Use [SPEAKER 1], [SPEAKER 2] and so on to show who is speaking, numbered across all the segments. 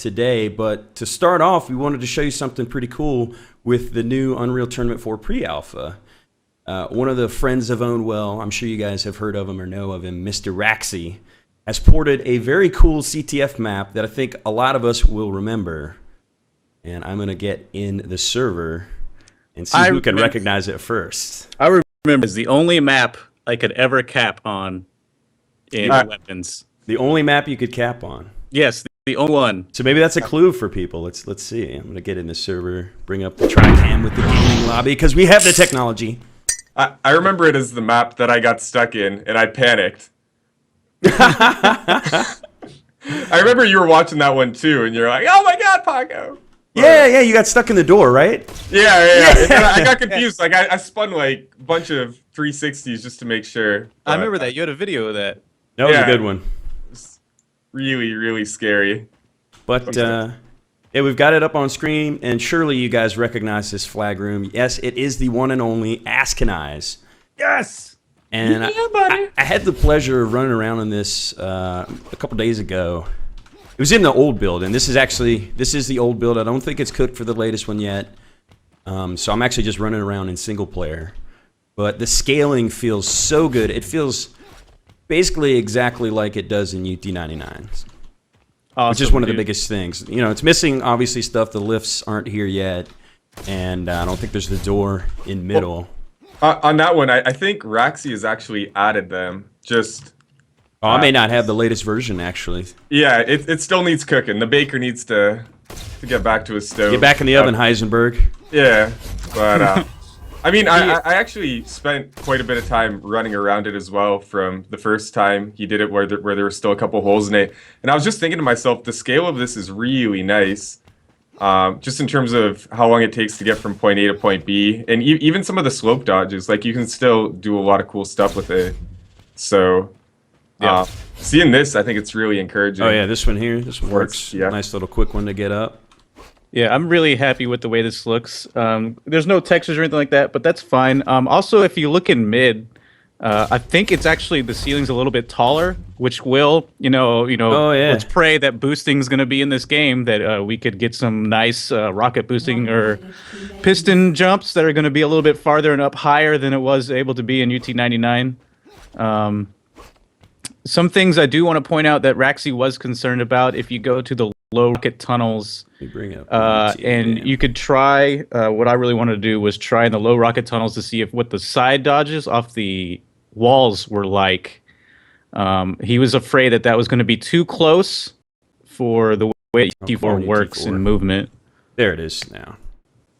[SPEAKER 1] today. But to start off, we wanted to show you something pretty cool with the new Unreal Tournament 4 pre-alpha. One of the friends of Ownwell, I'm sure you guys have heard of him or know of him, Mr. Raxi, has ported a very cool CTF map that I think a lot of us will remember. And I'm going to get in the server and see who can recognize it first.
[SPEAKER 2] I remember it's the only map I could ever cap on in weapons.
[SPEAKER 1] The only map you could cap on.
[SPEAKER 2] Yes, the only one.
[SPEAKER 1] So maybe that's a clue for people. Let's see. I'm going to get in the server, bring up the TriCam with the gaming lobby, because we have the technology.
[SPEAKER 3] I remember it as the map that I got stuck in, and I panicked. I remember you were watching that one too, and you're like, "Oh my God, Paco!"
[SPEAKER 1] Yeah, you got stuck in the door, right?
[SPEAKER 3] Yeah. I got confused. Like I spun like a bunch of 360s just to make sure.
[SPEAKER 2] I remember that. You had a video of that.
[SPEAKER 1] That was a good one.
[SPEAKER 3] It's really, really scary.
[SPEAKER 1] But yeah, we've got it up on screen, and surely you guys recognize this flag room. Yes, it is the one and only Azcanize.
[SPEAKER 3] Yes.
[SPEAKER 1] And I had the pleasure of running around in this a couple days ago. It was in the old build, and this is the old build. I don't think it's cooked for the latest one yet. So I'm actually just running around in single player. But the scaling feels so good. It feels basically exactly like it does in UT99. Awesome, which is one of the biggest things. You know, it's missing, obviously, stuff. The lifts aren't here yet. And I don't think there's the door in middle.
[SPEAKER 3] On that one, I think Raxi has actually added them. Just...
[SPEAKER 1] I may not have the latest version, actually.
[SPEAKER 3] Yeah, it still needs cooking. The baker needs to get back to his stove.
[SPEAKER 1] Get back in the oven, Heisenberg.
[SPEAKER 3] Yeah, but... I mean, I actually spent quite a bit of time running around it as well from the first time he did it where there were still a couple holes in it. And I was just thinking to myself, the scale of this is really nice. Just in terms of how long it takes to get from point A to point B. And even some of the slope dodges, like you can still do a lot of cool stuff with it. So, seeing this, I think it's really encouraging.
[SPEAKER 1] Oh yeah, this one here, this one works. Yeah. Nice little quick one to get up.
[SPEAKER 2] Yeah, I'm really happy with the way this looks. There's no textures or anything like that, but that's fine. Also, if you look in mid, I think it's actually the ceiling's a little bit taller, which will, let's pray that boosting is going to be in this game, that we could get some nice rocket boosting or piston jumps that are going to be a little bit farther and up higher than it was able to be in UT99. Some things I do want to point out that Raxi was concerned about. If you go to the low rocket tunnels, and you could try, what I really wanted to do was try in the low rocket tunnels to see what the side dodges off the walls were like. He was afraid that was going to be too close for the way UT4 works in movement.
[SPEAKER 1] There it is now.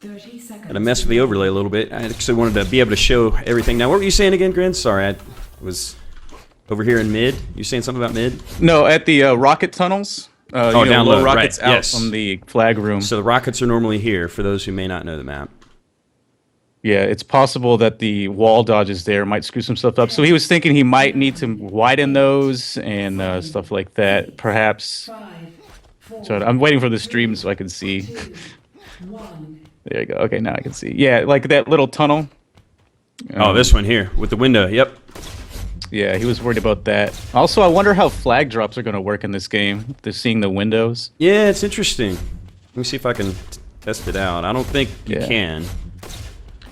[SPEAKER 1] 30 seconds. Gotta mess with the overlay a little bit. I actually wanted to be able to show everything. Now, what were you saying again, Grin? Sorry, I was over here in mid. You saying something about mid?
[SPEAKER 2] No, at the rocket tunnels.
[SPEAKER 1] Down low,
[SPEAKER 2] rockets
[SPEAKER 1] right.
[SPEAKER 2] out from the flag room.
[SPEAKER 1] So the rockets are normally here, for those who may not know the map.
[SPEAKER 2] Yeah, it's possible that the wall dodges there might screw some stuff up. So he was thinking he might need to widen those and stuff like that, perhaps. So I'm waiting for the stream so I can see. There you go. Okay, now I can see. Yeah, like that little tunnel.
[SPEAKER 1] This one here with the window. Yep.
[SPEAKER 2] Yeah, he was worried about that. Also, I wonder how flag drops are going to work in this game. They're seeing the windows.
[SPEAKER 1] Yeah, it's interesting. Let me see if I can test it out. I don't think you can.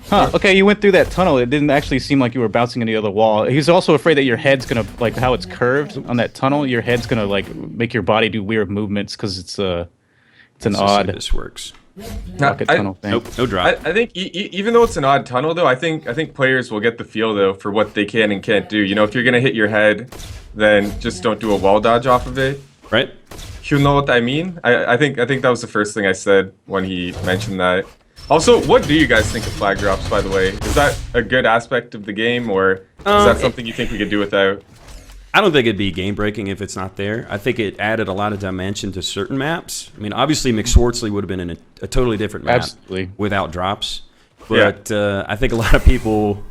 [SPEAKER 2] Huh, okay, you went through that tunnel. It didn't actually seem like you were bouncing into the other wall. He's also afraid that your head's going to, like how it's curved on that tunnel, your head's going to like make your body do weird movements because it's an odd...
[SPEAKER 1] This works.
[SPEAKER 2] Tunnel thing.
[SPEAKER 1] Nope, no drop.
[SPEAKER 3] I think even though it's an odd tunnel, though, I think players will get the feel though for what they can and can't do. You know, if you're gonna hit your head, then just don't do a wall dodge off of it.
[SPEAKER 1] Right.
[SPEAKER 3] You know what I mean? I think that was the first thing I said when he mentioned that. Also, what do you guys think of flag drops? By the way, is that a good aspect of the game, or is that something you think we could do without?
[SPEAKER 1] I don't think it'd be game breaking if it's not there. I think it added a lot of dimension to certain maps. I mean, obviously McSwartzley would have been in a totally different map without drops. But I think a lot of people,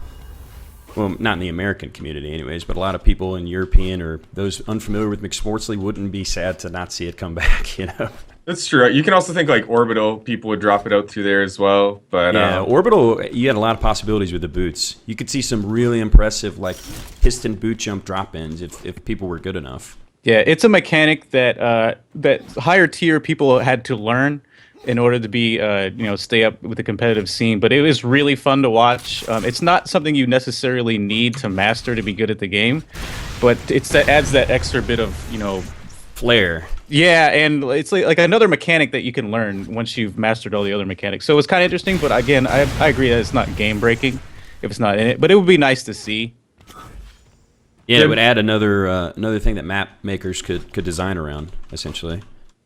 [SPEAKER 1] well, not in the American community anyways, but a lot of people in European or those unfamiliar with McSwartzley wouldn't be sad to not see it come back, you know?
[SPEAKER 3] That's true. You can also think like Orbital, people would drop it out through there as well. But
[SPEAKER 1] yeah, Orbital, you had a lot of possibilities with the boots. You could see some really impressive like piston boot jump drop-ins if people were good enough.
[SPEAKER 2] Yeah, it's a mechanic that that higher tier people had to learn in order to be stay up with the competitive scene. But it was really fun to watch. It's not something you necessarily need to master to be good at the game, but it's that adds that extra bit of
[SPEAKER 1] Flair.
[SPEAKER 2] yeah, and it's like another mechanic that you can learn once you've mastered all the other mechanics. So it's kind of interesting. But again, I agree that it's not game breaking if it's not in it. But it would be nice to see.
[SPEAKER 1] Yeah, it would add another thing that map makers could design around, essentially.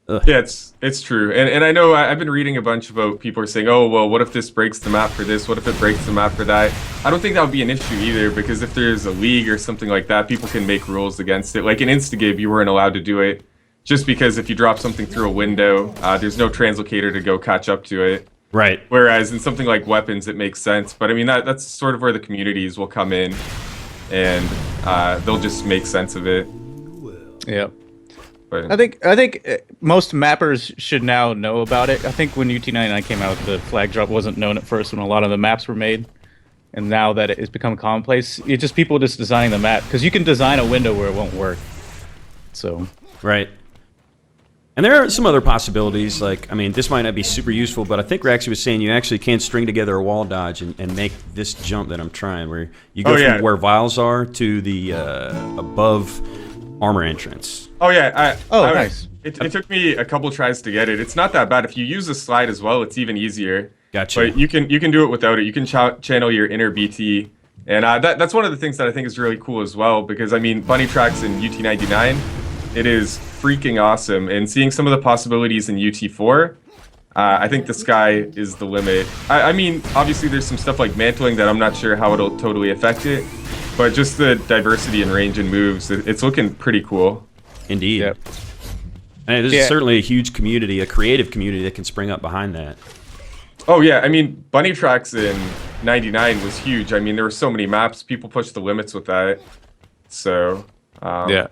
[SPEAKER 1] Ugh.
[SPEAKER 3] Yeah, it's true, and I know I've been reading a bunch about people are saying, oh well, what if this breaks the map for this? What if it breaks the map for that? I don't think that would be an issue either, because if there's a league or something like that, people can make rules against it. Like in Instagame, you weren't allowed to do it just because if you drop something through a window, there's no translocator to go catch up to it.
[SPEAKER 1] Right.
[SPEAKER 3] Whereas in something like weapons, it makes sense. But I mean, that's sort of where the communities will come in, and they'll just make sense of it.
[SPEAKER 2] Yeah.
[SPEAKER 3] But
[SPEAKER 2] I think most mappers should now know about it. I think when UT99 came out, the flag drop wasn't known at first when a lot of the maps were made. And now that it's become commonplace, it's just people just designing the map. Because you can design a window where it won't work. So.
[SPEAKER 1] Right. And there are some other possibilities, like, I mean, this might not be super useful, but I think Raxi was saying you actually can string together a wall dodge and make this jump that I'm trying, where you go from where vials are to the above armor entrance.
[SPEAKER 3] Oh yeah,
[SPEAKER 2] nice.
[SPEAKER 3] It took me a couple tries to get it. It's not that bad. If you use the slide as well, it's even easier.
[SPEAKER 1] Gotcha.
[SPEAKER 3] But you can do it without it. You can channel your inner BT, and that's one of the things that I think is really cool as well. Because I mean, bunny tracks in UT99, it is freaking awesome. And seeing some of the possibilities in UT4, I think the sky is the limit. I mean, obviously there's some stuff like mantling that I'm not sure how it'll totally affect it, but just the diversity and range and moves, it's looking pretty cool.
[SPEAKER 1] Indeed.
[SPEAKER 2] Yep.
[SPEAKER 1] And there's certainly a huge community, a creative community that can spring up behind that.
[SPEAKER 3] Oh yeah, I mean, bunny tracks in 99 was huge. I mean, there were so many maps. People pushed the limits with that. So
[SPEAKER 2] yeah.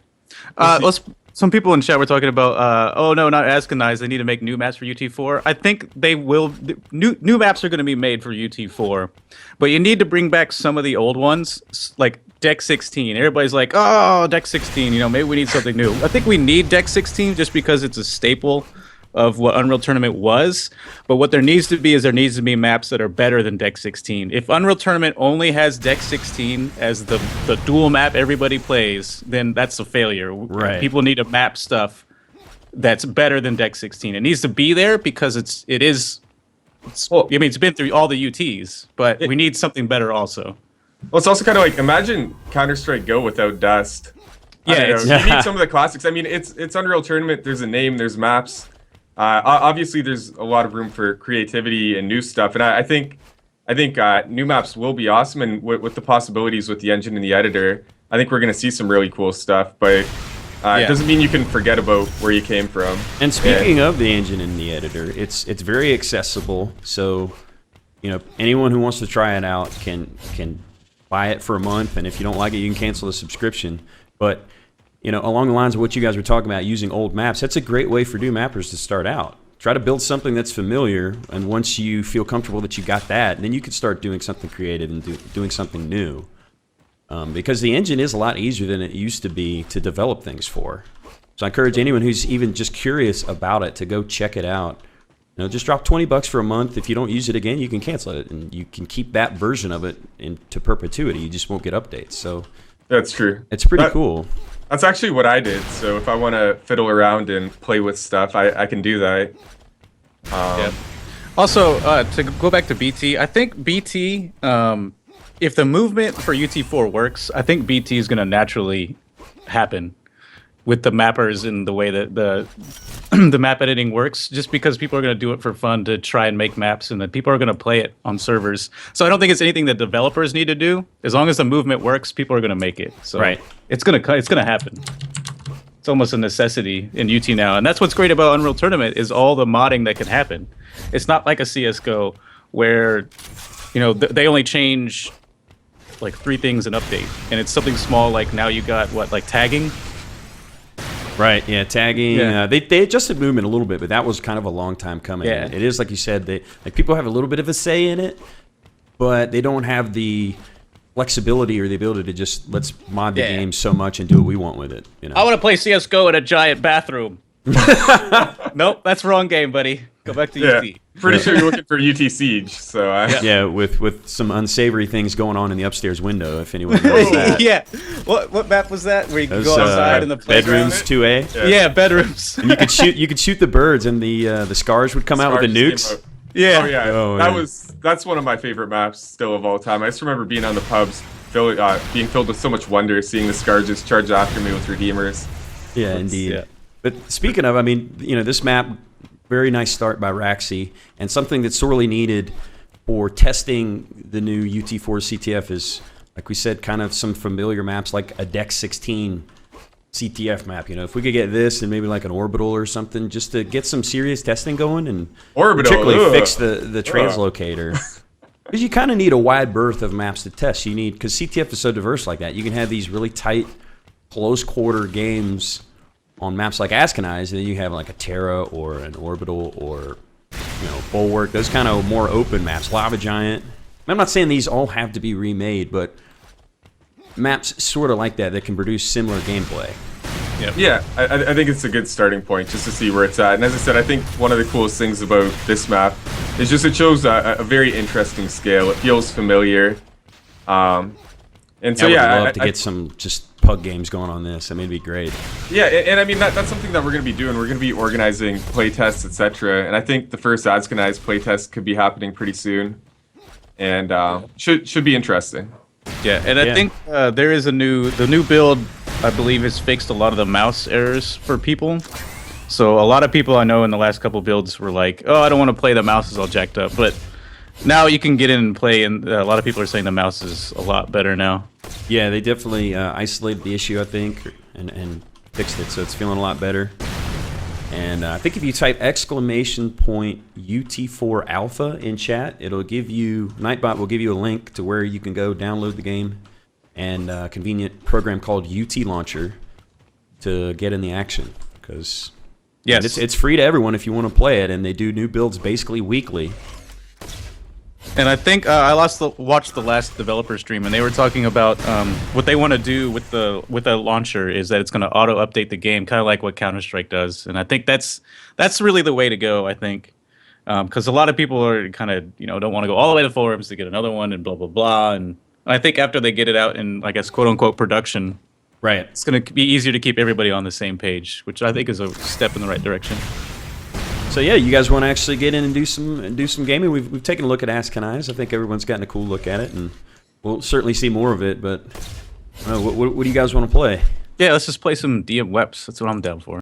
[SPEAKER 2] Some people in chat were talking about, oh no, not Azcanize. They need to make new maps for UT4. I think they will. New maps are going to be made for UT4, but you need to bring back some of the old ones, like Deck 16. Everybody's like, oh, Deck 16. Maybe we need something new. I think we need Deck 16 just because it's a staple of what Unreal Tournament was. But what there needs to be maps that are better than Deck 16. If Unreal Tournament only has Deck 16 as the dual map everybody plays, then that's a failure.
[SPEAKER 1] Right.
[SPEAKER 2] People need to map stuff that's better than Deck 16. It needs to be there because it's been through all the UTs, but we need something better also.
[SPEAKER 3] Well, it's also kind of like, imagine Counter-Strike Go without Dust.
[SPEAKER 2] Yeah,
[SPEAKER 3] you need some of the classics. I mean, it's Unreal Tournament. There's a name. There's maps. Obviously, there's a lot of room for creativity and new stuff, and I think new maps will be awesome. And with the possibilities with the engine and the editor, I think we're going to see some really cool stuff. But it doesn't mean you can forget about where you came from.
[SPEAKER 1] And speaking of the engine and the editor, it's very accessible. So, anyone who wants to try it out can buy it for a month, and if you don't like it, you can cancel the subscription. But along the lines of what you guys were talking about, using old maps, that's a great way for new mappers to start out. Try to build something that's familiar, and once you feel comfortable that you got that, then you can start doing something creative and doing something new. Because the engine is a lot easier than it used to be to develop things for. So I encourage anyone who's even just curious about it to go check it out. Just drop $20 for a month. If you don't use it again, you can cancel it, and you can keep that version of it into perpetuity. You just won't get updates. So
[SPEAKER 3] that's true.
[SPEAKER 1] It's pretty cool.
[SPEAKER 3] That's actually what I did. So if I want to fiddle around and play with stuff, I can do that.
[SPEAKER 2] Yeah. Also, to go back to BT, I think BT, if the movement for UT4 works, I think BT is going to naturally happen with the mappers and the way that the map editing works, just because people are going to do it for fun to try and make maps, and that people are going to play it on servers. So I don't think it's anything that developers need to do. As long as the movement works, people are going to make it. So
[SPEAKER 1] right.
[SPEAKER 2] It's going to happen. It's almost a necessity in UT now, and that's what's great about Unreal Tournament is all the modding that can happen. It's not like a CS:GO where they only change like 3 things an update, and it's something small like now you got like tagging.
[SPEAKER 1] Right, yeah, tagging.
[SPEAKER 2] Yeah.
[SPEAKER 1] They adjusted movement a little bit, but that was kind of a long time coming.
[SPEAKER 2] Yeah.
[SPEAKER 1] It is, like you said, people have a little bit of a say in it, but they don't have the flexibility or the ability to just let's mod the
[SPEAKER 2] Yeah.
[SPEAKER 1] game so much and do what we want with it. You know.
[SPEAKER 2] I want to play CS:GO in a giant bathroom. Nope, that's wrong game, buddy. Go back to
[SPEAKER 3] Yeah.
[SPEAKER 2] UT.
[SPEAKER 3] Pretty sure you're looking for UT Siege. So
[SPEAKER 1] Yeah, with some unsavory things going on in the upstairs window. If anyone knows that.
[SPEAKER 2] Yeah. What map was that? Where you could
[SPEAKER 1] Those,
[SPEAKER 2] go outside in the playground?
[SPEAKER 1] bedrooms 2A.
[SPEAKER 2] Yeah, bedrooms.
[SPEAKER 1] And you could shoot the birds, and the scars would come out with the nukes.
[SPEAKER 2] Yeah.
[SPEAKER 3] Oh yeah,
[SPEAKER 1] Oh, man.
[SPEAKER 3] that's one of my favorite maps still of all time. I just remember being on the pubs, being filled with so much wonder, seeing the Scar just charge after me with Redeemers.
[SPEAKER 1] Yeah, indeed.
[SPEAKER 2] yeah.
[SPEAKER 1] But speaking of, I mean, this map, very nice start by Raxi, and something that's sorely needed for testing the new UT4 CTF is, like we said, kind of some familiar maps like a Deck 16 CTF map. If we could get this and maybe like an Orbital or something, just to get some serious testing going, and
[SPEAKER 3] Orbital,
[SPEAKER 1] particularly
[SPEAKER 3] ugh.
[SPEAKER 1] fix the translocator. Because you kind of need a wide berth of maps to test. Because CTF is so diverse like that. You can have these really tight, close quarter games on maps like Azcanize, and then you have like a Terra or an Orbital or Bulwark, those kind of more open maps, Lava Giant. I'm not saying these all have to be remade, but maps sort of like that can produce similar gameplay.
[SPEAKER 2] Yep.
[SPEAKER 3] Yeah, I think it's a good starting point just to see where it's at. And as I said, I think one of the coolest things about this map is just it shows a very interesting scale. It feels familiar. And so
[SPEAKER 1] I would love to get some just pug games going on this. I mean, it'd be great.
[SPEAKER 3] Yeah, and I mean that's something that we're going to be doing. We're going to be organizing playtests, etc. And I think the first Azcanize playtest could be happening pretty soon, and should be interesting.
[SPEAKER 2] Yeah, and I think there is the new build, I believe, has fixed a lot of the mouse errors for people. So a lot of people I know in the last couple builds were like, oh, I don't want to play, the mouse is all jacked up. But now you can get in and play, and a lot of people are saying the mouse is a lot better now.
[SPEAKER 1] Yeah, they definitely isolated the issue, I think, and fixed it, so it's feeling a lot better. And I think if you type !UT4 alpha in chat, it'll give you, Nightbot will give you a link to where you can go download the game and a convenient program called UT Launcher to get in the action. Because
[SPEAKER 2] Yes.
[SPEAKER 1] it's free to everyone if you want to play it, and they do new builds basically weekly.
[SPEAKER 2] And I think I watched the last developer stream, and they were talking about what they want to do with the launcher is that it's going to auto update the game, kind of like what Counter-Strike does. And I think that's really the way to go. I think because a lot of people are kind of don't want to go all the way to forums to get another one and blah blah blah. And I think after they get it out in, I guess, quote unquote production,
[SPEAKER 1] Right.
[SPEAKER 2] it's going to be easier to keep everybody on the same page, which I think is a step in the right direction.
[SPEAKER 1] So yeah, you guys want to actually get in and do some gaming? We've taken a look at Azcanize. I think everyone's gotten a cool look at it, and we'll certainly see more of it. But what do you guys want to play?
[SPEAKER 2] Yeah, let's just play some DM Weps. That's what I'm down for.